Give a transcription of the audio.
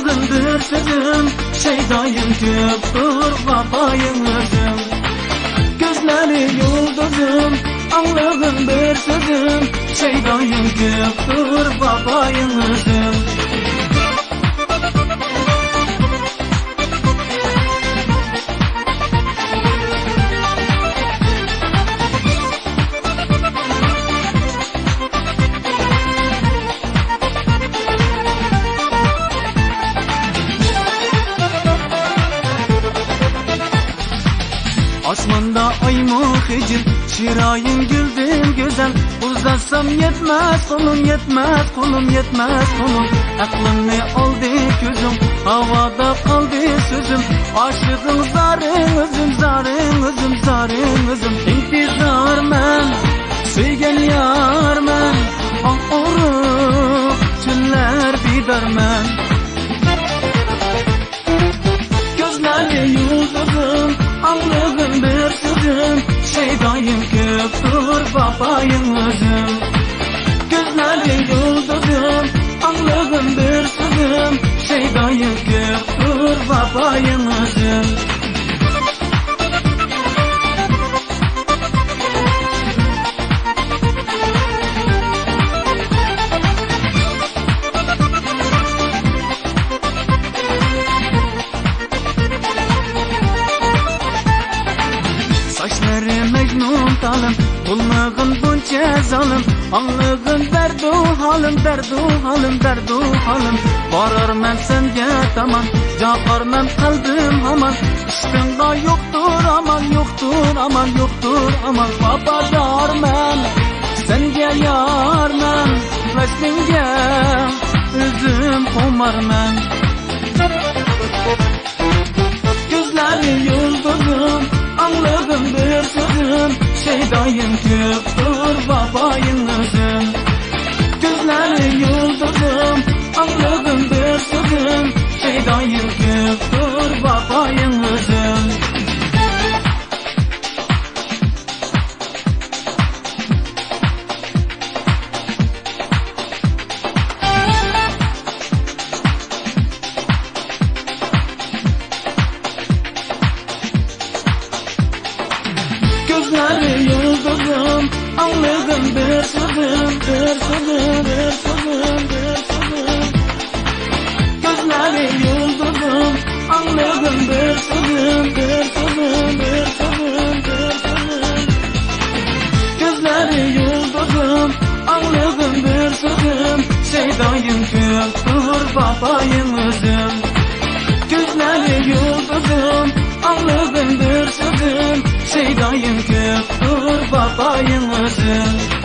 Anlığın bir sözüm, şeydayım köptür vapayın özüm. Gözleri yıldızım, anlığın bir sözüm, şeydayım köptür vapayın özüm. Asmanda ay muhicim, şirayın güldüm güzel. Uzatsam yetmez kolum, yetmez kolum, yetmez kolum. Aklımı aldı gözüm, havada kaldı sözüm. Aşığın zarın özüm, zarın özüm, zarın özüm. İntizar men, sevgen yar men. Ah orup, tünler biber men. Gözleri yıldızım, anlığın bir sözüm, şeydayım köptür vapayın özüm. Gözleri yıldızım, anlığın bir sözüm, şeydayım köptür vapayın özüm. Saçları mecnun talım, kulluğun bunca zalim. Anlığın derdu halim, derdu halim, derdu halim. Varar men sence tamam, capar men kalbim aman. İşkında yoktur aman, yoktur aman, yoktur aman. Vafadar men, sence yar men. Veslinge üzüm umar men. Gözleri yıldızım, anlığın bir sözüm, şeydayım köptür vapayın özüm. Gözleri yıldızım, anlığın bir sözüm, şeydayım köptür vapayın özüm. Gözleri yıldızım, anlığın bir sözüm, bir sözüm, bir sözüm, bir sözüm. Gözleri yıldızım, anlığın bir sözüm, bir sözüm, bir sözüm, bir sözüm. Gözleri yıldızım, anlığın bir sözüm, şeydayım köptür vapayın özüm. Gözleri yıldızım, anlığın bir sözüm, şeydayım köptür vapayın özüm.